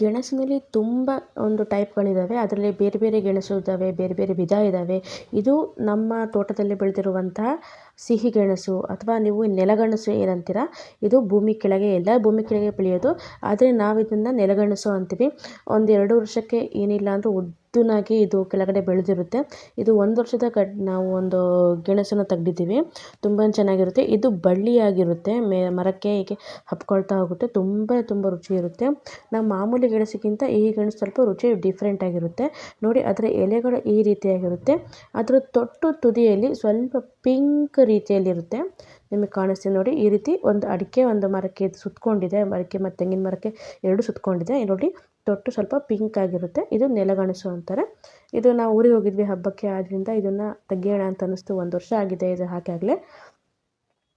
ಗೆಣಸಿನಲ್ಲಿ ತುಂಬ ಒಂದು ಟೈಪ್ಗಳಿದ್ದಾವೆ. ಅದರಲ್ಲಿ ಬೇರೆ ಬೇರೆ ಗೆಣಸು ಇದ್ದಾವೆ, ಬೇರೆ ಬೇರೆ ವಿಧ ಇದ್ದಾವೆ. ಇದು ನಮ್ಮ ತೋಟದಲ್ಲಿ ಬೆಳೆದಿರುವಂತಹ ಸಿಹಿ ಗೆಣಸು ಅಥವಾ ನೀವು ನೆಲಗಣಸು ಏನಂತೀರ, ಇದು ಭೂಮಿ ಕೆಳಗೆ ಎಲ್ಲ ಭೂಮಿ ಕೆಳಗೆ ಬೆಳೆಯೋದು. ಆದರೆ ನಾವು ಇದನ್ನು ನೆಲಗಣಸು ಅಂತೀವಿ. ಒಂದು 2 ವರ್ಷಕ್ಕೆ ಏನಿಲ್ಲ ಅಂದರೂ ಉದ್ದನಾಗಿ ಇದು ಕೆಳಗಡೆ ಬೆಳೆದಿರುತ್ತೆ. ಇದು 1 ವರ್ಷದ ನಾವು ಒಂದು ಗೆಣಸನ್ನು ತೆಗ್ದಿದ್ದೀವಿ. ತುಂಬ ಚೆನ್ನಾಗಿರುತ್ತೆ. ಇದು ಬಳ್ಳಿಯಾಗಿರುತ್ತೆ, ಮರಕ್ಕೆ ಹೀಗೆ ಹಬ್ಕೊಳ್ತಾ ಹೋಗುತ್ತೆ. ತುಂಬ ರುಚಿ ಇರುತ್ತೆ. ನಾವು ಮಾಮೂಲಿ ಗೆಣಸಿಗಿಂತ ಈ ಗೆಣಸು ಸ್ವಲ್ಪ ರುಚಿ ಡಿಫ್ರೆಂಟ್ ಆಗಿರುತ್ತೆ. ನೋಡಿ, ಅದರ ಎಲೆಗಳು ಈ ರೀತಿಯಾಗಿರುತ್ತೆ. ಅದರ ತುದಿಯಲ್ಲಿ ಸ್ವಲ್ಪ ಪಿಂಕ್ ರೀತಿಯಲ್ಲಿರುತ್ತೆ. ನಿಮಗೆ ಕಾಣಿಸ್ತಿದೆ ನೋಡಿ, ಈ ರೀತಿ ಒಂದು ಅಡಿಕೆ ಒಂದು ಮರಕ್ಕೆ ಸುತ್ತಕೊಂಡಿದೆ, ಮರಕ್ಕೆ ಮತ್ತು ತೆಂಗಿನ ಮರಕ್ಕೆ ಎರಡು ಸುತ್ತಕೊಂಡಿದೆ. ನೋಡಿ, ಸ್ವಲ್ಪ ಪಿಂಕ್ ಆಗಿರುತ್ತೆ. ಇದು ನೆಲಗಣಸು ಅಂತಾರೆ. ಇದು ನಾವು ಊರಿಗೆ ಹೋಗಿದ್ವಿ ಹಬ್ಬಕ್ಕೆ, ಆದ್ದರಿಂದ ಇದನ್ನು ತೆಗಿಯೋಣ ಅಂತ ಅನ್ನಿಸ್ತು. 1 ವರ್ಷ ಆಗಿದೆ ಇದು ಹಾಕಾಗಲೇ.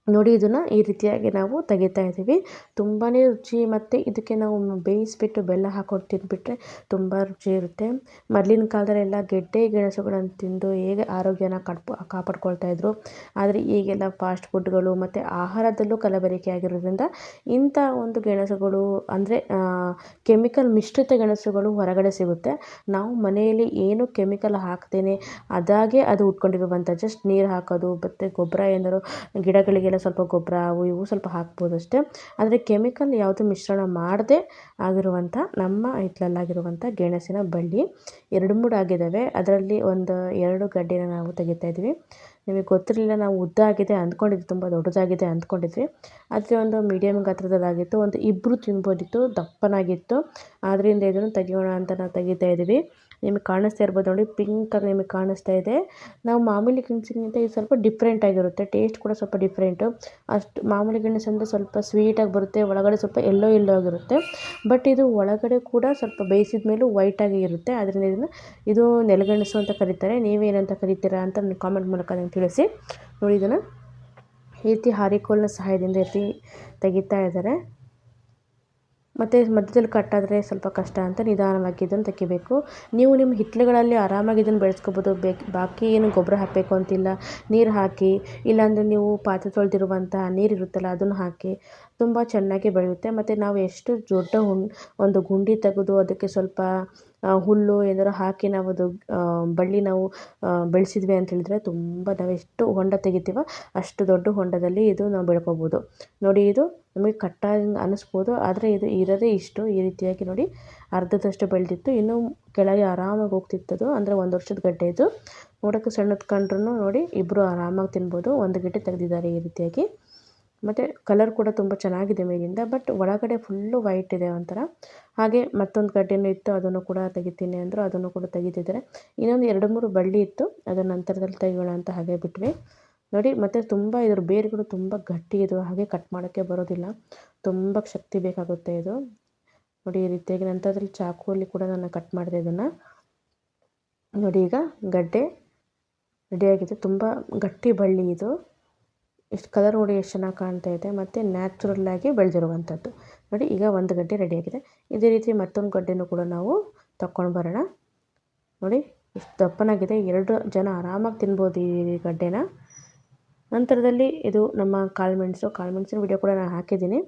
ನೋಡಿ, ಇದನ್ನು ಈ ರೀತಿಯಾಗಿ ನಾವು ತೆಗಿತಾ ಇದ್ದೀವಿ. ತುಂಬಾ ರುಚಿ, ಮತ್ತು ಇದಕ್ಕೆ ನಾವು ಬೇಯಿಸಿಬಿಟ್ಟು ಬೆಲ್ಲ ಹಾಕ್ಕೊಂಡು ತಿಂದುಬಿಟ್ರೆ ತುಂಬ ರುಚಿ ಇರುತ್ತೆ. ಮೊದಲಿನ ಕಾಲದಲ್ಲೆಲ್ಲ ಗೆಡ್ಡೆ ಗೆಣಸುಗಳನ್ನು ತಿಂದು ಹೇಗೆ ಆರೋಗ್ಯನ ಕಾಪಾಡ್ಕೊಳ್ತಾ ಇದ್ರು. ಆದರೆ ಈಗೆಲ್ಲ ಫಾಸ್ಟ್ ಫುಡ್ಗಳು ಮತ್ತು ಆಹಾರದಲ್ಲೂ ಕಲಬೆರಕೆ ಆಗಿರೋದ್ರಿಂದ ಇಂಥ ಒಂದು ಗೆಣಸುಗಳು ಅಂದರೆ ಕೆಮಿಕಲ್ ಮಿಶ್ರಿತ ಗೆಣಸುಗಳು ಹೊರಗಡೆ ಸಿಗುತ್ತೆ. ನಾವು ಮನೆಯಲ್ಲಿ ಏನು ಕೆಮಿಕಲ್ ಹಾಕ್ದೇನೆ ಅದಾಗೆ ಅದು ಉಟ್ಕೊಂಡಿರುವಂಥ ಜಸ್ಟ್ ನೀರು ಹಾಕೋದು ಮತ್ತು ಗೊಬ್ಬರ ಏನಾದ್ರು ಗಿಡಗಳಿಗೆಲ್ಲ ಸ್ವಲ್ಪ ಗೊಬ್ಬರ ಅವು ಇವು ಸ್ವಲ್ಪ ಹಾಕ್ಬೋದು ಅಷ್ಟೇ. ಆದರೆ ಕೆಮಿಕಲ್ ಯಾವುದು ಮಿಶ್ರಣ ಮಾಡದೆ ಆಗಿರುವಂಥ ನಮ್ಮ ಹಿತ್ತಲಲ್ಲಾಗಿರುವಂಥ ಗೆಣಸಿನ ಬಳ್ಳಿ 2-3 ಆಗಿದ್ದಾವೆ. ಅದರಲ್ಲಿ ಒಂದು 2 ಗಡ್ಡೆನ ನಾವು ತೆಗಿತಾ ಇದ್ವಿ. ನಿಮಗೆ ಗೊತ್ತಿರಲಿಲ್ಲ, ನಾವು ಉದ್ದ ಆಗಿದೆ ಅಂದ್ಕೊಂಡಿದ್ವಿ, ತುಂಬ ದೊಡ್ಡದಾಗಿದೆ ಅಂದ್ಕೊಂಡಿದ್ವಿ. ಆದರೆ ಒಂದು ಮೀಡಿಯಮ್ ಗಾತ್ರದಲ್ಲಾಗಿತ್ತು. ಒಂದು ಇಬ್ಬರು ತಿನ್ಬೋದಿತ್ತು, ದಪ್ಪನಾಗಿತ್ತು. ಆದ್ದರಿಂದ ಇದನ್ನು ತೆಗಿಯೋಣ ಅಂತ ನಾವು ತೆಗಿತಾ ಇದ್ದೀವಿ. ನಿಮಗೆ ಕಾಣಿಸ್ತಾ ಇರ್ಬೋದು ನೋಡಿ, ಪಿಂಕಾಗಿ ನಿಮಗೆ ಕಾಣಿಸ್ತಾ ಇದೆ. ನಾವು ಮಾಮೂಲಿ ಗೆಣಸಿಗಿಂತ ಇದು ಸ್ವಲ್ಪ ಡಿಫ್ರೆಂಟ್ ಆಗಿರುತ್ತೆ. ಟೇಸ್ಟ್ ಕೂಡ ಸ್ವಲ್ಪ ಡಿಫ್ರೆಂಟು. ಅಷ್ಟು ಮಾಮೂಲಿ ಗೆಣಸು ಅಂದರೆ ಸ್ವಲ್ಪ ಸ್ವೀಟಾಗಿ ಬರುತ್ತೆ, ಒಳಗಡೆ ಸ್ವಲ್ಪ ಎಲ್ಲೋ ಆಗಿರುತ್ತೆ. ಬಟ್ ಇದು ಒಳಗಡೆ ಕೂಡ ಸ್ವಲ್ಪ ಬೇಯಿಸಿದ ಮೇಲೂ ವೈಟಾಗಿ ಇರುತ್ತೆ. ಆದ್ದರಿಂದ ಇದು ನೆಲಗಣಸು ಅಂತ ಕರೀತಾರೆ. ನೀವೇನಂತ ಕರಿತೀರಾ ಅಂತ ನನ್ನ ಕಾಮೆಂಟ್ ಮೂಲಕ ನನಗೆ ತಿಳಿಸಿ. ನೋಡಿ, ಇದನ್ನು ಈ ರೀತಿ ಹಾರಿಕೋಲಿನ ಸಹಾಯದಿಂದ ಈ ರೀತಿ ತೆಗಿತಾ ಇದ್ದಾರೆ. ಮತ್ತು ಮಧ್ಯದಲ್ಲಿ ಕಟ್ಟಾದರೆ ಸ್ವಲ್ಪ ಕಷ್ಟ ಅಂತ ನಿಧಾನವಾಗಿ ಇದನ್ನು ತೆಗಿಬೇಕು. ನೀವು ನಿಮ್ಮ ಹಿತ್ತಲುಗಳಲ್ಲಿ ಆರಾಮಾಗಿ ಇದನ್ನು ಬೆಳೆಸ್ಕೋಬೋದು. ಬಾಕಿ ಏನು ಗೊಬ್ಬರ ಹಾಕಬೇಕು ಅಂತಿಲ್ಲ. ನೀರು ಹಾಕಿ, ಇಲ್ಲಾಂದರೆ ನೀವು ಪಾತ್ರೆ ತೊಳೆದಿರುವಂಥ ನೀರಿರುತ್ತಲ್ಲ ಅದನ್ನು ಹಾಕಿ ತುಂಬ ಚೆನ್ನಾಗಿ ಬೆಳೆಯುತ್ತೆ. ಮತ್ತು ನಾವು ಎಷ್ಟು ದೊಡ್ಡ ಒಂದು ಗುಂಡಿ ತೆಗೆದು ಅದಕ್ಕೆ ಸ್ವಲ್ಪ ಹುಲ್ಲು ಏನಾದ್ರು ಹಾಕಿ ನಾವು ಅದು ಬಳ್ಳಿ ನಾವು ಬೆಳೆಸಿದ್ವಿ ಅಂತ ಹೇಳಿದ್ರೆ ನಾವು ಎಷ್ಟು ಹೊಂಡ ತೆಗಿತೀವೋ ಅಷ್ಟು ದೊಡ್ಡ ಹೊಂಡದಲ್ಲಿ ಇದು ನಾವು ಬೆಳ್ಕೊಬೋದು. ನೋಡಿ, ಇದು ನಮಗೆ ಕಟ್ಟಾಗಿ ಅನ್ನಿಸ್ಬೋದು, ಆದರೆ ಇದು ಇರೋದೇ ಇಷ್ಟು. ಈ ರೀತಿಯಾಗಿ ನೋಡಿ, ಅರ್ಧದಷ್ಟು ಬೆಳೆದಿತ್ತು. ಇನ್ನೂ ಕೆಳಗೆ ಆರಾಮಾಗಿ ಹೋಗ್ತಿತ್ತದು. ಅಂದರೆ 1 ವರ್ಷದ ಗಡ್ಡೆ ಇದು. ನೋಡೋಕ್ಕೆ ಸಣ್ಣದು ಕಂಡ್ರೂ ನೋಡಿ, ಇಬ್ಬರು ಆರಾಮಾಗಿ ತಿನ್ಬೋದು. ಒಂದು ಗೆಡ್ಡೆ ತೆಗೆದಿದ್ದಾರೆ ಈ ರೀತಿಯಾಗಿ. ಮತ್ತು ಕಲರ್ ಕೂಡ ತುಂಬ ಚೆನ್ನಾಗಿದೆ ಮೇಲಿಂದ, ಬಟ್ ಒಳಗಡೆ ಫುಲ್ಲು ವೈಟ್ ಇದೆ ಒಂಥರ. ಹಾಗೆ ಮತ್ತೊಂದು ಗಡ್ಡೆನೂ ಇತ್ತು, ಅದನ್ನು ಕೂಡ ತೆಗಿತೀನಿ ಅಂದರು, ಅದನ್ನು ಕೂಡ ತೆಗಿತಿದ್ದಾರೆ. ಇನ್ನೊಂದು 2-3 ಬಳ್ಳಿ ಇತ್ತು, ಅದನ್ನು ನಂತರದಲ್ಲಿ ತೆಗಿಯೋಣ ಅಂತ ಹಾಗೆ ಬಿಟ್ವಿ. ನೋಡಿ, ಮತ್ತು ತುಂಬ ಇದ್ರ ಬೇರುಗಳು ತುಂಬ ಗಟ್ಟಿ ಇದು, ಹಾಗೆ ಕಟ್ ಮಾಡೋಕ್ಕೆ ಬರೋದಿಲ್ಲ. ತುಂಬ ಶಕ್ತಿ ಬೇಕಾಗುತ್ತೆ ಇದು. ನೋಡಿ, ಈ ರೀತಿಯಾಗಿ ನಂತರದಲ್ಲಿ ಚಾಕುವಲ್ಲಿ ಕೂಡ ನಾನು ಕಟ್ ಮಾಡಿದೆ ಇದನ್ನು. ನೋಡಿ, ಈಗ ಗಡ್ಡೆ ರೆಡಿಯಾಗಿದೆ. ತುಂಬ ಗಟ್ಟಿ ಬಳ್ಳಿ ಇದು. ಎಷ್ಟು ಕಲರ್ ನೋಡಿ, ಎಷ್ಟು ಚೆನ್ನಾಗಿ ಕಾಣ್ತಾ ಇದೆ, ಮತ್ತು ನ್ಯಾಚುರಲ್ಲಾಗಿ ಬೆಳೆದಿರುವಂಥದ್ದು. ನೋಡಿ, ಈಗ ಒಂದು ಗಡ್ಡೆ ರೆಡಿಯಾಗಿದೆ. ಇದೇ ರೀತಿ ಮತ್ತೊಂದು ಗಡ್ಡೆನೂ ಕೂಡ ನಾವು ತಗೊಂಡು ಬರೋಣ. ನೋಡಿ, ಎಷ್ಟು ದಪ್ಪನಾಗಿದೆ. 2 ಜನ ಆರಾಮಾಗಿ ತಿನ್ಬೋದು ಈ ಗಡ್ಡೆನ. ನಂತರದಲ್ಲಿ ಇದು ನಮ್ಮ ಕಾಳುಮೆಣಸಿನ ವಿಡಿಯೋ ಕೂಡ ನಾನು ಹಾಕಿದ್ದೀನಿ.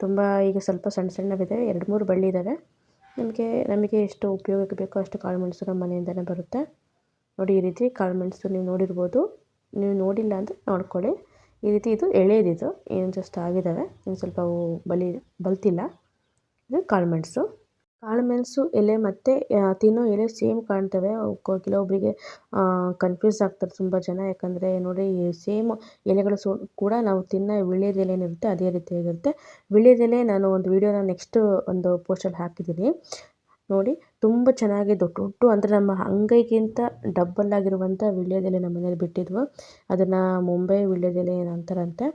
ತುಂಬ ಈಗ ಸ್ವಲ್ಪ ಸಣ್ಣವಿದೆ, 2-3 ಬಳ್ಳಿ ಇದ್ದಾವೆ. ನಮಗೆ ಎಷ್ಟು ಉಪಯೋಗಕ್ಕೆ ಬೇಕೋ ಅಷ್ಟು ಕಾಳುಮೆಣಸು ನಮ್ಮ ಮನೆಯಿಂದಲೇ ಬರುತ್ತೆ. ನೋಡಿ, ಈ ರೀತಿ ಕಾಳುಮೆಣಸು ನೀವು ನೋಡಿರ್ಬೋದು. ನೀವು ನೋಡಿಲ್ಲ ಅಂದರೆ ನೋಡ್ಕೊಳ್ಳಿ. ಈ ರೀತಿ ಇದು ಎಳೆದಿದು, ಏನು ಜಸ್ಟ್ ಆಗಿದ್ದಾವೆ, ಇನ್ನು ಸ್ವಲ್ಪ ಅವು ಬಲ್ತಿಲ್ಲ. ಇದು ಕಾಳುಮೆಣಸು ಎಲೆ ಮತ್ತು ತಿನ್ನೋ ಎಲೆ ಸೇಮ್ ಕಾಣ್ತವೆ. ಕೆಲವೊಬ್ಬರಿಗೆ ಕನ್ಫ್ಯೂಸ್ ಆಗ್ತಾರೆ ತುಂಬ ಜನ. ಯಾಕಂದರೆ ನೋಡಿ, ಸೇಮ್ ಎಲೆಗಳು ಕೂಡ ನಾವು ತಿನ್ನೋ ವೀಳ್ಯದೆಲೆ ಏನಿರುತ್ತೆ ಅದೇ ರೀತಿಯಾಗಿರುತ್ತೆ. ವೀಳ್ಯದೆಲೆ ನಾನು ಒಂದು ವೀಡಿಯೋನ ನೆಕ್ಸ್ಟ್ ಒಂದು ಪೋಸ್ಟಲ್ಲಿ ಹಾಕಿದ್ದೀನಿ ನೋಡಿ. ತುಂಬ ಚೆನ್ನಾಗಿ ದೊಡ್ಡ ಅಂದರೆ ನಮ್ಮ ಅಂಗೈಗಿಂತ ಡಬ್ಬಲ್ ಆಗಿರುವಂಥ ವೀಳ್ಯದೆಲೆ ನಮ್ಮ ಮನೇಲಿ ಬಿಟ್ಟಿದ್ವು. ಅದನ್ನು ಮುಂಬೈ ವೀಳ್ಯದೆಲೆ ಅಂತಾರಂತೆ.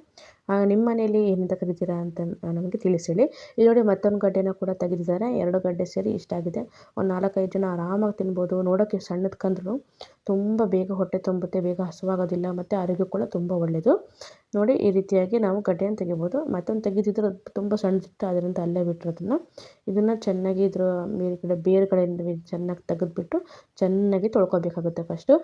ನಿಮ್ಮ ಮನೇಲಿ ಏನಂತ ಕರಿತೀರಾ ಅಂತ ನಮಗೆ ತಿಳಿಸೇಳಿ. ಇಲ್ಲಿ ನೋಡಿ, ಮತ್ತೊಂದು ಗಡ್ಡೆನ ಕೂಡ ತೆಗೆದಿದ್ದಾರೆ. 2 ಗಡ್ಡೆ ಸೇರಿ ಇಷ್ಟಾಗಿದೆ. ಒಂದು 4-5 ಜನ ಆರಾಮಾಗಿ ತಿನ್ಬೋದು. ನೋಡೋಕ್ಕೆ ಸಣ್ಣದು ಕಂದ್ರೂ ತುಂಬ ಬೇಗ ಹೊಟ್ಟೆ ತುಂಬುತ್ತೆ, ಬೇಗ ಹಸುವಾಗೋದಿಲ್ಲ, ಮತ್ತು ಆರೋಗ್ಯಕ್ಕೆ ಕೂಡ ತುಂಬ ಒಳ್ಳೆಯದು. ನೋಡಿ, ಈ ರೀತಿಯಾಗಿ ನಾವು ಗಡ್ಡೆಯನ್ನು ತೆಗಿಬೋದು. ಮತ್ತೊಂದು ತೆಗೆದಿದ್ರು ತುಂಬ ಸಣ್ಣದಿತ್ತು, ಅದರಿಂದ ಅಲ್ಲೇ ಬಿಟ್ಟಿರೋದನ್ನು. ಇದನ್ನು ಚೆನ್ನಾಗಿ ಇದ್ರ ಮೇಲ್ಗಡೆ ಬೇರುಗಳಿಂದ ಚೆನ್ನಾಗಿ ತೆಗೆದುಬಿಟ್ಟು ಚೆನ್ನಾಗಿ ತೊಳ್ಕೊಬೇಕಾಗುತ್ತೆ ಫಸ್ಟು.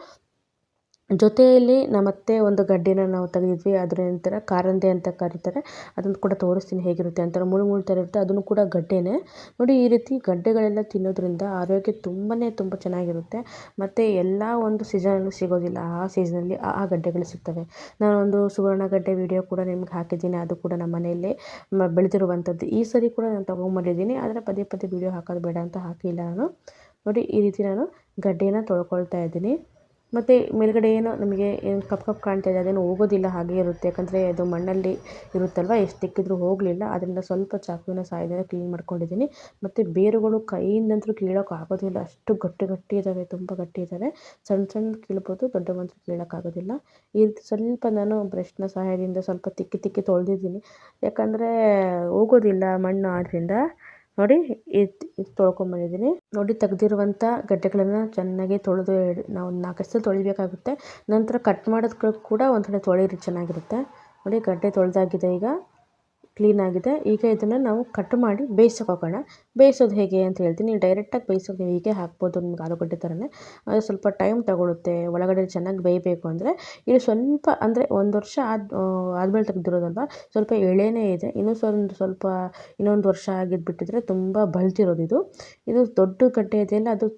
ಜೊತೆಯಲ್ಲಿ ಮತ್ತೆ ಒಂದು ಗಡ್ಡೆನ ನಾವು ತೆಗೆದಿದ್ವಿ, ಅದ್ರ ನಂತರ ಕಾರಂದೆ ಅಂತ ಕರೀತಾರೆ. ಅದನ್ನು ಕೂಡ ತೋರಿಸ್ತೀನಿ ಹೇಗಿರುತ್ತೆ ಅಂತ. ಮುಳು ಮುಳು ಥರ ಇರುತ್ತೆ, ಅದನ್ನು ಕೂಡ ಗಡ್ಡೆನೇ. ನೋಡಿ, ಈ ರೀತಿ ಗಡ್ಡೆಗಳೆಲ್ಲ ತಿನ್ನೋದ್ರಿಂದ ಆರೋಗ್ಯ ತುಂಬ ಚೆನ್ನಾಗಿರುತ್ತೆ. ಮತ್ತು ಎಲ್ಲ ಒಂದು ಸೀಸನಲ್ಲೂ ಸಿಗೋದಿಲ್ಲ, ಆ ಸೀಸನಲ್ಲಿ ಆ ಗಡ್ಡೆಗಳು ಸಿಗ್ತವೆ. ನಾನೊಂದು ಸುವರ್ಣಗಡ್ಡೆ ವಿಡಿಯೋ ಕೂಡ ನಿಮ್ಗೆ ಹಾಕಿದ್ದೀನಿ, ಅದು ಕೂಡ ನಮ್ಮ ಮನೆಯಲ್ಲೇ ಬೆಳೆದಿರುವಂಥದ್ದು. ಈ ಸರಿ ಕೂಡ ನಾನು ತೊಗೊಂಬಂದಿದ್ದೀನಿ, ಆದರೆ ಪದೇ ಪದೇ ವಿಡಿಯೋ ಹಾಕೋದು ಬೇಡ ಅಂತ ಹಾಕಿಲ್ಲ ನಾನು. ನೋಡಿ, ಈ ರೀತಿ ನಾನು ಗಡ್ಡೆನ ತೊಳ್ಕೊಳ್ತಾ ಇದ್ದೀನಿ. ಮತ್ತು ಮೇಲ್ಗಡೆ ಏನು ನಮಗೆ ಏನು ಕಪ್ಪು ಕಾಣ್ತಾ ಇದೆ, ಅದೇನು ಹೋಗೋದಿಲ್ಲ, ಹಾಗೇ ಇರುತ್ತೆ. ಯಾಕಂದರೆ ಅದು ಮಣ್ಣಲ್ಲಿ ಇರುತ್ತಲ್ವ, ಎಷ್ಟು ತಿಕ್ಕಿದ್ರೂ ಹೋಗಲಿಲ್ಲ. ಅದರಿಂದ ಸ್ವಲ್ಪ ಚಾಕುವಿನ ಸಹಾಯದಿಂದ ಕ್ಲೀನ್ ಮಾಡ್ಕೊಂಡಿದ್ದೀನಿ. ಮತ್ತು ಬೇರುಗಳು ಕೈಯಿಂದಂತೂ ಕೀಳೋಕೆ ಆಗೋದಿಲ್ಲ, ಅಷ್ಟು ಗಟ್ಟಿ ಇದ್ದಾವೆ, ತುಂಬ ಗಟ್ಟಿ ಇದ್ದಾವೆ. ಸಣ್ಣ ಕೀಳ್ಬೋದು, ದೊಡ್ಡವಂತೂ ಕೀಳೋಕ್ಕಾಗೋದಿಲ್ಲ. ಈ ರೀತಿ ಸ್ವಲ್ಪ ನಾನು ಬ್ರಷ್ನ ಸಹಾಯದಿಂದ ಸ್ವಲ್ಪ ತಿಕ್ಕಿ ತೊಳೆದಿದ್ದೀನಿ, ಯಾಕಂದರೆ ಹೋಗೋದಿಲ್ಲ ಮಣ್ಣು ಆದ್ದರಿಂದ. ನೋಡಿ, ಇದು ತೊಳ್ಕೊಂಬಂದಿದ್ದೀನಿ. ನೋಡಿ, ತೆಗೆದಿರುವಂಥ ಗಡ್ಡೆಗಳನ್ನು ಚೆನ್ನಾಗಿ ತೊಳೆದು ನಾವು 4 ಸಲ ತೊಳಿಬೇಕಾಗುತ್ತೆ. ನಂತರ ಕಟ್ ಮಾಡೋದಕ್ಕೆ ಕೂಡ ಒಂದು ಕಡೆ ತೊಳೆಯಿರಿ, ಚೆನ್ನಾಗಿರುತ್ತೆ. ನೋಡಿ, ಗಡ್ಡೆ ತೊಳೆದಾಗಿದೆ, ಈಗ ಕ್ಲೀನಾಗಿದೆ. ಈಗ ಇದನ್ನು ನಾವು ಕಟ್ ಮಾಡಿ ಬೇಯಿಸೋಕೆ ಹೋಗೋಣ. ಬೇಯಿಸೋದು ಹೇಗೆ ಅಂತ ಹೇಳ್ತೀನಿ. ಡೈರೆಕ್ಟಾಗಿ ಬೇಯಿಸೋದು ಹೀಗೆ ಹಾಕ್ಬೋದು, ನಿಮ್ಗೆ ಆಲೂಗಡ್ಡೆ ಥರನೇ. ಅದು ಸ್ವಲ್ಪ ಟೈಮ್ ತಗೊಳುತ್ತೆ, ಒಳಗಡೆ ಚೆನ್ನಾಗಿ ಬೇಯಬೇಕು ಅಂದರೆ. ಇದು ಸ್ವಲ್ಪ ಅಂದರೆ 1 ವರ್ಷ ಆದಮೇಲೆ ತೆಗೆದಿರೋದಲ್ವ, ಸ್ವಲ್ಪ ಎಳೆನೇ ಇದೆ. ಇನ್ನೊಂದು ವರ್ಷ ಆಗಿದ್ಬಿಟ್ಟಿದ್ರೆ ತುಂಬ ಬಲ್ತಿರೋದು ಇದು. ಇದು ದೊಡ್ಡ ಗಡ್ಡೆ ಇದೆಯಲ್ಲ, ಅದು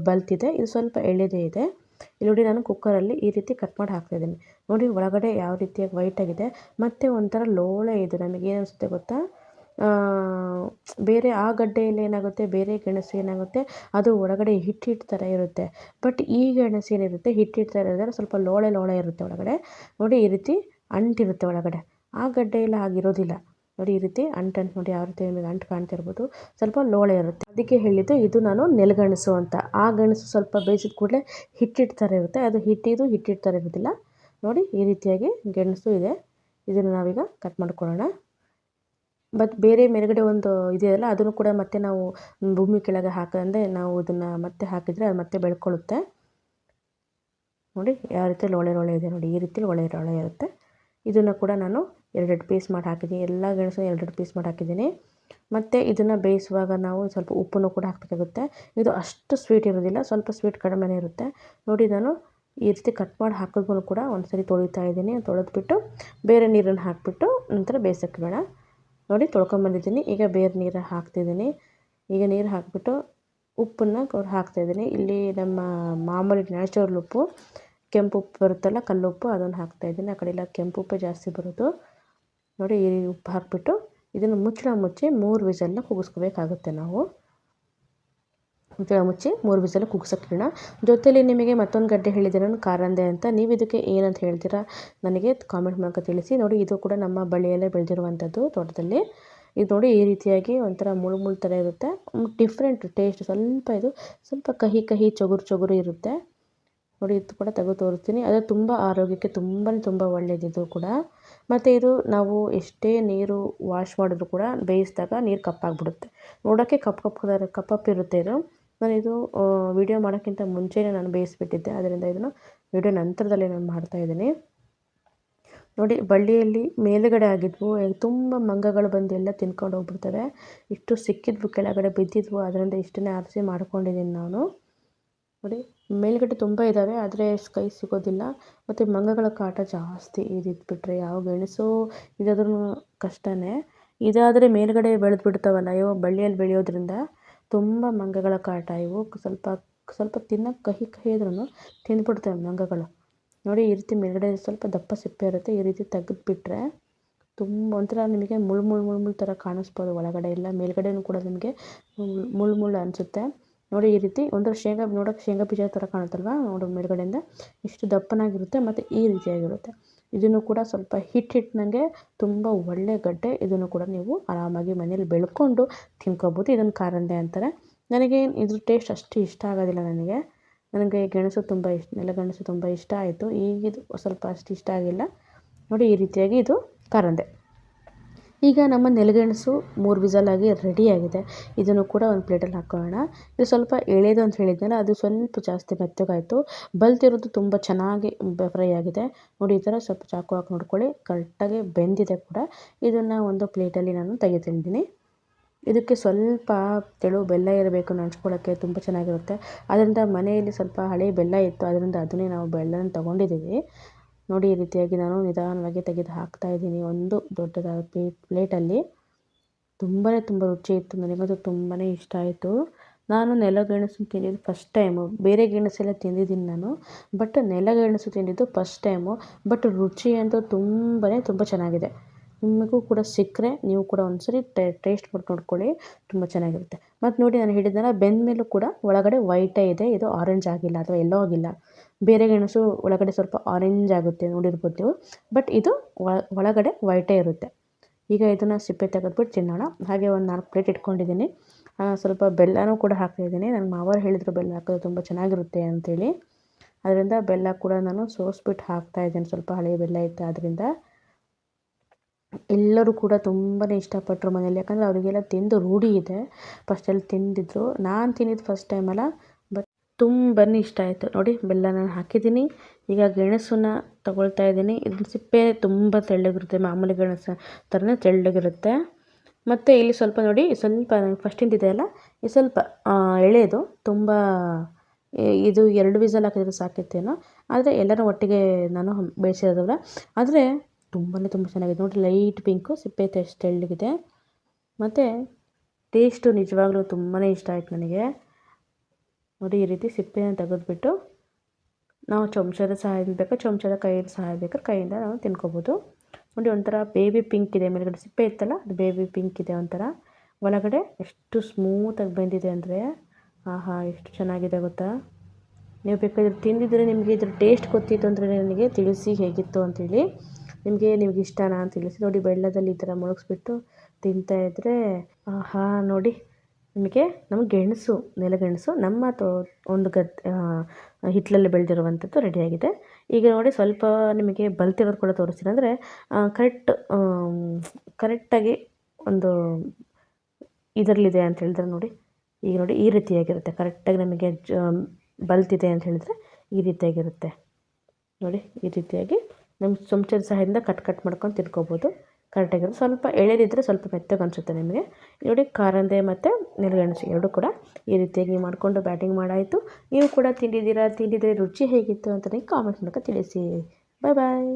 ಬಲ್ತಿದೆ. ಇದು ಸ್ವಲ್ಪ ಎಳೆದೇ ಇದೆ. ಇಲ್ಲಿ ನೋಡಿ, ನಾನು ಕುಕ್ಕರಲ್ಲಿ ಈ ರೀತಿ ಕಟ್ ಮಾಡಿ ಹಾಕ್ತಾಯಿದ್ದೀನಿ. ನೋಡಿ, ಒಳಗಡೆ ಯಾವ ರೀತಿಯಾಗಿ ವೈಟಾಗಿದೆ, ಮತ್ತು ಒಂಥರ ಲೋಳೆ ಇದೆ. ನಮಗೇನು ಅನಿಸುತ್ತೆ ಗೊತ್ತಾ, ಬೇರೆ ಆ ಗಡ್ಡೆಯಲ್ಲಿ ಏನಾಗುತ್ತೆ, ಬೇರೆ ಗೆಣಸು ಏನಾಗುತ್ತೆ, ಅದು ಒಳಗಡೆ ಹಿಟ್ಟು ಥರ ಇರುತ್ತೆ. ಬಟ್ ಈ ಗೆಣಸು ಏನಿರುತ್ತೆ, ಹಿಟ್ಟು ಥರ ಇರೋದ್ರೆ ಸ್ವಲ್ಪ ಲೋಳೆ ಇರುತ್ತೆ ಒಳಗಡೆ. ನೋಡಿ, ಈ ರೀತಿ ಅಂಟಿರುತ್ತೆ ಒಳಗಡೆ. ಆ ಗಡ್ಡೆಯಲ್ಲಿ ಹಾಗಿರೋದಿಲ್ಲ. ನೋಡಿ, ಈ ರೀತಿ ಅಂಟು ನೋಡಿ, ಯಾವ ರೀತಿ ನಿಮಗೆ ಅಂಟು ಕಾಣ್ತಿರ್ಬೋದು, ಸ್ವಲ್ಪ ಲೋಳೆ ಇರುತ್ತೆ. ಅದಕ್ಕೆ ಹೇಳಿದ್ದು ಇದು ನಾನು ನೆಲಗಣಸು ಅಂತ. ಆ ಗೆಣಸು ಸ್ವಲ್ಪ ಬೇಯಿಸಿದ ಕೂಡಲೇ ಹಿಟ್ಟಿಟ್ಟು ಥರ ಇರುತ್ತೆ, ಅದು ಹಿಟ್ಟಿಟ್ಟು ಥರ ಇರೋದಿಲ್ಲ. ನೋಡಿ, ಈ ರೀತಿಯಾಗಿ ಗೆಣಸು ಇದೆ. ಇದನ್ನು ನಾವೀಗ ಕಟ್ ಮಾಡ್ಕೊಳ್ಳೋಣ. ಮತ್ತು ಬೇರೆ ಮೇಲ್ಗಡೆ ಒಂದು ಇದೆಯಲ್ಲ, ಅದನ್ನು ಕೂಡ ಮತ್ತೆ ನಾವು ಭೂಮಿ ಕೆಳಗೆ ಹಾಕಂದರೆ ನಾವು ಇದನ್ನು ಮತ್ತೆ ಹಾಕಿದರೆ ಅದು ಮತ್ತೆ ಬೆಳ್ಕೊಳ್ಳುತ್ತೆ. ನೋಡಿ, ಯಾವ ರೀತಿ ಲೋಳೆ ಇದೆ. ನೋಡಿ, ಈ ರೀತಿ ಲೋಳೆ ಇರುತ್ತೆ. ಇದನ್ನು ಕೂಡ ನಾನು 2 ಪೀಸ್ ಮಾಡಿ ಹಾಕಿದ್ದೀನಿ. ಎಲ್ಲ ಗೆಣಸು 2 ಪೀಸ್ ಮಾಡಿ ಹಾಕಿದ್ದೀನಿ. ಮತ್ತು ಇದನ್ನು ಬೇಯಿಸುವಾಗ ನಾವು ಸ್ವಲ್ಪ ಉಪ್ಪನ್ನು ಕೂಡ ಹಾಕಬೇಕಾಗುತ್ತೆ. ಇದು ಅಷ್ಟು ಸ್ವೀಟ್ ಇರೋದಿಲ್ಲ, ಸ್ವಲ್ಪ ಸ್ವೀಟ್ ಕಡಿಮೆನೇ ಇರುತ್ತೆ. ನೋಡಿ, ನಾನು ಈ ರೀತಿ ಕಟ್ ಮಾಡಿ ಹಾಕಿದ್ಮೇಲೆ ಕೂಡ ಒಂದು ಸರಿ ತೊಳಿತಾ ಇದ್ದೀನಿ. ತೊಳೆದ್ಬಿಟ್ಟು ಬೇರೆ ನೀರನ್ನು ಹಾಕಿಬಿಟ್ಟು ನಂತರ ಬೇಯಿಸೋಕ್ಕೆ ಬೇಡ. ನೋಡಿ, ತೊಳ್ಕೊಂಬಂದಿದ್ದೀನಿ. ಈಗ ಬೇರೆ ನೀರು ಹಾಕ್ತಿದ್ದೀನಿ. ಈಗ ನೀರು ಹಾಕಿಬಿಟ್ಟು ಉಪ್ಪನ್ನು ಹಾಕ್ತಾಯಿದ್ದೀನಿ. ಇಲ್ಲಿ ನಮ್ಮ ಮಾಮೂಲಿ ನ್ಯಾಚುರಲ್ ಉಪ್ಪು, ಕೆಂಪು ಉಪ್ಪು ಬರುತ್ತಲ್ಲ, ಕಲ್ಲುಪ್ಪು, ಅದನ್ನು ಹಾಕ್ತಾಯಿದ್ದೀನಿ. ಆ ಕಡೆ ಎಲ್ಲ ಕೆಂಪು ಉಪ್ಪೇ ಜಾಸ್ತಿ ಬರೋದು. ನೋಡಿ, ಈ ಉಪ್ಪು ಹಾಕಿಬಿಟ್ಟು ಇದನ್ನು ಮುಚ್ಚಿ 3 ವಿಸಲ್ನ ಕೂಗಿಸ್ಕೋಬೇಕಾಗುತ್ತೆ ನಾವು. ಮುಚ್ಚಿ 3 ವಿಸಲ್ ಕೂಗ್ಸೋಕ್ಕಿಡೋಣ. ಜೊತೆಯಲ್ಲಿ ನಿಮಗೆ ಮತ್ತೊಂದು ಗಡ್ಡೆ ಹೇಳಿದ್ದೆ ನಾನು, ಕಾರಂದೆ ಅಂತ. ನೀವು ಇದಕ್ಕೆ ಏನಂತ ಹೇಳ್ತೀರಾ ನನಗೆ ಕಾಮೆಂಟ್ ಮೂಲಕ ತಿಳಿಸಿ. ನೋಡಿ, ಇದು ಕೂಡ ನಮ್ಮ ಬಳ್ಳಿಯಲ್ಲೇ ಬೆಳೆದಿರುವಂಥದ್ದು ತೋಟದಲ್ಲಿ. ಇದು ನೋಡಿ, ಈ ರೀತಿಯಾಗಿ ಒಂಥರ ಮುಳು ಥರ ಇರುತ್ತೆ. ಡಿಫ್ರೆಂಟ್ ಟೇಸ್ಟ್, ಸ್ವಲ್ಪ ಕಹಿ ಚಗುರು ಇರುತ್ತೆ. ನೋಡಿ, ಇದು ಕೂಡ ತೆಗೆದು ತೋರಿಸ್ತೀನಿ. ಅದು ತುಂಬ ಆರೋಗ್ಯಕ್ಕೆ ತುಂಬ ಒಳ್ಳೆಯದಿದು ಕೂಡ. ಮತ್ತು ಇದು ನಾವು ಎಷ್ಟೇ ನೀರು ವಾಶ್ ಮಾಡಿದ್ರು ಕೂಡ ಬೇಯಿಸಿದಾಗ ನೀರು ಕಪ್ಪಾಗಿಬಿಡುತ್ತೆ. ನೋಡೋಕ್ಕೆ ಕಪ್ಪಪ್ಪಿರುತ್ತೆ ಇದು. ನಾನಿದು ವಿಡಿಯೋ ಮಾಡೋಕ್ಕಿಂತ ಮುಂಚೆನೇ ನಾನು ಬೇಯಿಸಿಬಿಟ್ಟಿದ್ದೆ, ಅದರಿಂದ ಇದನ್ನು ವಿಡಿಯೋ ನಂತರದಲ್ಲಿ ನಾನು ಮಾಡ್ತಾಯಿದ್ದೀನಿ. ನೋಡಿ, ಬಳ್ಳಿಯಲ್ಲಿ ಮೇಲುಗಡೆ ಆಗಿದ್ವು, ತುಂಬ ಮಂಗಗಳು ಬಂದು ಎಲ್ಲ ತಿನ್ಕೊಂಡು ಹೋಗ್ಬಿಡ್ತವೆ. ಇಷ್ಟು ಸಿಕ್ಕಿದ್ವು, ಕೆಳಗಡೆ ಬಿದ್ದಿದ್ವು, ಅದರಿಂದ ಇಷ್ಟನ್ನೇ ಆರಿಸಿ ಮಾಡ್ಕೊಂಡಿದ್ದೀನಿ ನಾನು. ನೋಡಿ, ಮೇಲ್ಗಡೆ ತುಂಬ ಇದ್ದಾವೆ, ಆದರೆ ಕೈ ಸಿಗೋದಿಲ್ಲ. ಮತ್ತು ಮಂಗಗಳ ಕಾಟ ಜಾಸ್ತಿ. ಇದಿದ್ಬಿಟ್ರೆ ಯಾವ ಗೆಣಸು ಇದಾದ್ರೂ ಕಷ್ಟನೇ. ಇದಾದರೆ ಮೇಲ್ಗಡೆ ಬೆಳೆದ್ಬಿಡ್ತಾವಲ್ಲ, ಬಳ್ಳಿಯಲ್ಲಿ ಬೆಳೆಯೋದ್ರಿಂದ ತುಂಬ ಮಂಗಗಳ ಕಾಟ. ಇವು ಸ್ವಲ್ಪ ತಿನ್ನೋಕ್ಕೆ ಕಹಿ ಇದ್ರೂ ತಿಂದ್ಬಿಡ್ತವೆ ಮಂಗಗಳು. ನೋಡಿ, ಈ ರೀತಿ ಮೇಲ್ಗಡೆ ಸ್ವಲ್ಪ ದಪ್ಪ ಸಿಪ್ಪೆ ಇರುತ್ತೆ. ಈ ರೀತಿ ತೆಗೆದುಬಿಟ್ರೆ ಒಂಥರ ನಿಮಗೆ ಮುಳ್ಳು ಥರ ಕಾಣಿಸ್ಬೋದು ಒಳಗಡೆ ಎಲ್ಲ. ಮೇಲ್ಗಡೆನೂ ಕೂಡ ನಿಮಗೆ ಮುಳ್ಳು ಅನಿಸುತ್ತೆ. ನೋಡಿ, ಈ ರೀತಿ ಒಂಥರ ನೋಡೋಕ್ಕೆ ಶೇಂಗಾ ಬೀಜ ಥರ ಕಾಣುತ್ತಲ್ವ, ನೋಡೋ ಮೇಲ್ಗಡೆಯಿಂದ ಇಷ್ಟು ದಪ್ಪನಾಗಿರುತ್ತೆ. ಮತ್ತು ಈ ರೀತಿಯಾಗಿರುತ್ತೆ. ಇದನ್ನು ಕೂಡ ಸ್ವಲ್ಪ ಹಿಟ್ಟಿನಂಗೆ ತುಂಬ ಒಳ್ಳೆ ಗಡ್ಡೆ. ಇದನ್ನು ಕೂಡ ನೀವು ಆರಾಮಾಗಿ ಮನೇಲಿ ಬೆಳ್ಕೊಂಡು ತಿನ್ಕೋಬೋದು. ಇದನ್ನು ಕಾರಂದೆ ಅಂತಾರೆ. ನನಗೆ ಇದ್ರ ಟೇಸ್ಟ್ ಅಷ್ಟು ಇಷ್ಟ ಆಗೋದಿಲ್ಲ. ನನಗೆ ನೆಲಗೆಣಸು ತುಂಬ ಇಷ್ಟ ಆಯಿತು. ಈಗಿದು ಸ್ವಲ್ಪ ಅಷ್ಟು ಇಷ್ಟ ಆಗಿಲ್ಲ. ನೋಡಿ, ಈ ರೀತಿಯಾಗಿ ಇದು ಕಾರಂದೆ. ಈಗ ನಮ್ಮ ನೆಲಗೆಣಸು 3 ವಿಸಲಾಗಿ ರೆಡಿಯಾಗಿದೆ. ಇದನ್ನು ಕೂಡ ಒಂದು ಪ್ಲೇಟಲ್ಲಿ ಹಾಕ್ಕೊಳ್ಳೋಣ. ಇದು ಸ್ವಲ್ಪ ಎಳೆದು ಅಂತ ಹೇಳಿದ್ನಲ್ಲ, ಅದು ಸ್ವಲ್ಪ ಜಾಸ್ತಿ ಮೆತ್ತಗಾಯಿತು. ಬಲ್ತಿರೋದು ತುಂಬ ಚೆನ್ನಾಗಿ ಫ್ರೈ ಆಗಿದೆ. ನೋಡಿ, ಈ ಥರ ಸ್ವಲ್ಪ ಚಾಕು ಹಾಕಿ ನೋಡ್ಕೊಳ್ಳಿ, ಕರೆಕ್ಟಾಗಿ ಬೆಂದಿದೆ ಕೂಡ. ಇದನ್ನು ಒಂದು ಪ್ಲೇಟಲ್ಲಿ ನಾನು ತೆಗಿತಿದ್ದೀನಿ. ಇದಕ್ಕೆ ಸ್ವಲ್ಪ ತೆಳು ಬೆಲ್ಲ ಇರಬೇಕು ನಂಚ್ಕೊಳ್ಳೋಕ್ಕೆ, ತುಂಬ ಚೆನ್ನಾಗಿರುತ್ತೆ. ಅದರಿಂದ ಮನೆಯಲ್ಲಿ ಸ್ವಲ್ಪ ಹಳೆ ಬೆಲ್ಲ ಇತ್ತು, ಅದರಿಂದ ಅದನ್ನೇ ನಾವು ಬೆಲ್ಲನ ತೊಗೊಂಡಿದ್ದೀವಿ. ನೋಡಿ ಈ ರೀತಿಯಾಗಿ ನಾನು ನಿಧಾನವಾಗಿ ತೆಗೆದು ಹಾಕ್ತಾಯಿದ್ದೀನಿ ಒಂದು ದೊಡ್ಡದಾದ ಪ್ಲೇಟಲ್ಲಿ. ತುಂಬ ರುಚಿ ಇತ್ತು, ನನಗಂತೂ ತುಂಬಾ ಇಷ್ಟ ಆಯಿತು. ನಾನು ನೆಲಗೆಣಸು ತಿಂದಿದ್ದು ಫಸ್ಟ್ ಟೈಮು. ಬೇರೆ ಗೆಣಸೆಲ್ಲ ತಿಂದಿದ್ದೀನಿ ನಾನು, ಬಟ್ ನೆಲಗೆಣಸು ತಿಂದಿದ್ದು ಫಸ್ಟ್ ಟೈಮು. ಬಟ್ ರುಚಿ ಅಂತೂ ತುಂಬ ಚೆನ್ನಾಗಿದೆ. ನಿಮಗೂ ಕೂಡ ಸಿಕ್ಕರೆ ನೀವು ಕೂಡ ಒಂದ್ಸರಿ ಟೇಸ್ಟ್ ಮಾಡಿ ನೋಡ್ಕೊಳ್ಳಿ, ತುಂಬ ಚೆನ್ನಾಗಿರುತ್ತೆ. ಮತ್ತು ನೋಡಿ ನಾನು ಹೇಳಿದ್ನಲ್ಲ, ಬೆಂದ ಮೇಲೂ ಕೂಡ ಒಳಗಡೆ ವೈಟೇ ಇದೆ, ಇದು ಆರೆಂಜ್ ಆಗಿಲ್ಲ ಅಥವಾ ಎಲ್ಲೋ ಆಗಿಲ್ಲ. ಬೇರೆ ಗೆಣಸು ಒಳಗಡೆ ಸ್ವಲ್ಪ ಆರೆಂಜ್ ಆಗುತ್ತೆ, ನೋಡಿರ್ಬೋದು ನೀವು. ಬಟ್ ಇದು ಒಳಗಡೆ ವೈಟೇ ಇರುತ್ತೆ. ಈಗ ಇದನ್ನು ಸಿಪ್ಪೆ ತೆಗೆದ್ಬಿಟ್ಟು ತಿನ್ನೋಣ. ಹಾಗೆ ಒಂದು 4 ಪ್ಲೇಟ್ ಇಟ್ಕೊಂಡಿದ್ದೀನಿ. ಸ್ವಲ್ಪ ಬೆಲ್ಲನೂ ಕೂಡ ಹಾಕ್ತಾಯಿದ್ದೀನಿ. ನನ್ನ ಮಾವರು ಹೇಳಿದರು ಬೆಲ್ಲ ಹಾಕಿದ್ರೆ ತುಂಬ ಚೆನ್ನಾಗಿರುತ್ತೆ ಅಂತೇಳಿ. ಅದರಿಂದ ಬೆಲ್ಲ ಕೂಡ ನಾನು ಸೋಸ್ಬಿಟ್ಟು ಹಾಕ್ತಾಯಿದ್ದೀನಿ. ಸ್ವಲ್ಪ ಹಳೆಯ ಬೆಲ್ಲ ಇತ್ತು ಆದ್ದರಿಂದ. ಎಲ್ಲರೂ ಕೂಡ ತುಂಬಾ ಇಷ್ಟಪಟ್ಟರು ಮನೇಲಿ, ಯಾಕಂದರೆ ಅವರಿಗೆಲ್ಲ ತಿಂದು ರೂಢಿ ಇದೆ, ಫಸ್ಟಲ್ಲಿ ತಿಂದಿದ್ರು. ನಾನು ತಿಂದಿದ್ದು ಫಸ್ಟ್ ಟೈಮಲ್ಲ, ಬಟ್ ತುಂಬಾ ಇಷ್ಟ ಆಯಿತು. ನೋಡಿ ಬೆಲ್ಲ ನಾನು ಹಾಕಿದ್ದೀನಿ. ಈಗ ಗೆಣಸನ್ನ ತಗೊಳ್ತಾ ಇದ್ದೀನಿ. ಇದ್ರ ಸಿಪ್ಪೆ ತುಂಬ ತೆಳ್ಳಗಿರುತ್ತೆ, ಮಾಮೂಲಿ ಗೆಣಸು ಥರನೇ ತೆಳ್ಳಗಿರುತ್ತೆ. ಮತ್ತು ಇಲ್ಲಿ ಸ್ವಲ್ಪ ನೋಡಿ, ಸ್ವಲ್ಪ ಫಸ್ಟಿಂದ ಅಲ್ಲ, ಇದು ಸ್ವಲ್ಪ ಎಳೆದು ತುಂಬ ಇದು 2 ವಿಸಲ್ ಹಾಕಿದ್ರೆ ಸಾಕಿತ್ತೇನೋ, ಆದರೆ ಎಲ್ಲರೂ ಒಟ್ಟಿಗೆ ನಾನು ಬೇಯಿಸಿರೋದಲ್ಲ. ಆದರೆ ತುಂಬ ಚೆನ್ನಾಗಿದೆ ನೋಡಿ. ಲೈಟ್ ಪಿಂಕು, ಸಿಪ್ಪೆ ಎಷ್ಟು ತೆಳ್ಳಗಿದೆ. ಮತ್ತು ಟೇಸ್ಟು ನಿಜವಾಗ್ಲೂ ತುಂಬಾ ಇಷ್ಟ ಆಯ್ತು ನನಗೆ. ನೋಡಿ ಈ ರೀತಿ ಸಿಪ್ಪೆನ ತೆಗೆದುಬಿಟ್ಟು ನಾವು ಚಮಚದ ಸಹಾಯದಿಂದ ಬೇಕಾ, ಚಮಚದ ಕೈಯಲ್ಲಿ ಸಹಾಯ ಬೇಕಾದ್ರೆ ಕೈಯಿಂದ ನಾವು ತಿನ್ಕೋಬೋದು. ನೋಡಿ ಒಂಥರ ಬೇಬಿ ಪಿಂಕ್ ಇದೆ, ಮೇಲ್ಗಡೆ ಸಿಪ್ಪೆ ಇತ್ತಲ್ಲ ಅದು ಬೇಬಿ ಪಿಂಕ್ ಇದೆ ಒಂಥರ. ಒಳಗಡೆ ಎಷ್ಟು ಸ್ಮೂತಾಗಿ ಬೆಂದಿದೆ ಅಂದರೆ ಆಹಾ ಎಷ್ಟು ಚೆನ್ನಾಗಿದೆ ಗೊತ್ತಾ. ನೀವು ಬೇಕಾದ್ರೆ ತಿಂದಿದ್ರೆ ನಿಮಗೆ ಇದ್ರ ಟೇಸ್ಟ್ ಗೊತ್ತಿತ್ತು ಅಂದರೆ ನನಗೆ ತಿಳಿಸಿ ಹೇಗಿತ್ತು ಅಂತೇಳಿ. ನಿಮಗೆ ಇಷ್ಟನಾ ಅಂತ ತಿಳಿಸಿ. ನೋಡಿ ಬೆಳ್ಳದಲ್ಲಿ ಈ ಥರ ಮುಳುಗಿಸ್ಬಿಟ್ಟು ತಿಂತಾಯಿದ್ರೆ ಆಹಾ ನೋಡಿ. ನಮಗೆ ಗೆಣಸು, ನೆಲಗೆಣಸು ನಮ್ಮ ಒಂದು ಹಿತ್ತಲಲ್ಲಿ ಬೆಳೆದಿರುವಂಥದ್ದು ರೆಡಿಯಾಗಿದೆ. ಈಗ ನೋಡಿ ಸ್ವಲ್ಪ ನಿಮಗೆ ಬಲ್ತಿರೋದು ಕೂಡ ತೋರಿಸ್ತೀನಿ. ಅಂದರೆ ಕರೆಕ್ಟಾಗಿ ಒಂದು ಇದರಲ್ಲಿದೆ ಅಂತ ಹೇಳಿದ್ರೆ ನೋಡಿ. ಈಗ ನೋಡಿ ಈ ರೀತಿಯಾಗಿರುತ್ತೆ. ಕರೆಕ್ಟಾಗಿ ನಮಗೆ ಬಲ್ತಿದೆ ಅಂತ ಹೇಳಿದ್ರೆ ಈ ರೀತಿಯಾಗಿರುತ್ತೆ. ನೋಡಿ ಈ ರೀತಿಯಾಗಿ ನಮ್ಮ ಚಮಚದ ಸಹಾಯದಿಂದ ಕಟ್ ಮಾಡ್ಕೊಂಡು ತಿನ್ಕೋಬೋದು. ಕರೆಕ್ಟಾಗಿರುತ್ತೆ. ಸ್ವಲ್ಪ ಎಳೆದಿದ್ದರೆ ಸ್ವಲ್ಪ ಮೆತ್ತಗೆ ಅನಿಸುತ್ತೆ ನಿಮಗೆ. ನೋಡಿ ಕಾರಂದೆ ಮತ್ತು ನೆಲಗೆಣಸು ಎರಡೂ ಕೂಡ ಈ ರೀತಿಯಾಗಿ ಮಾಡಿಕೊಂಡು ಬ್ಯಾಟಿಂಗ್ ಮಾಡಾಯಿತು. ನೀವು ಕೂಡ ತಿಂದಿದ್ರೆ ರುಚಿ ಹೇಗಿತ್ತು ಅಂತ ನನಗೆ ಕಾಮೆಂಟ್ ಮೂಲಕ ತಿಳಿಸಿ. ಬಾಯ್ ಬಾಯ್.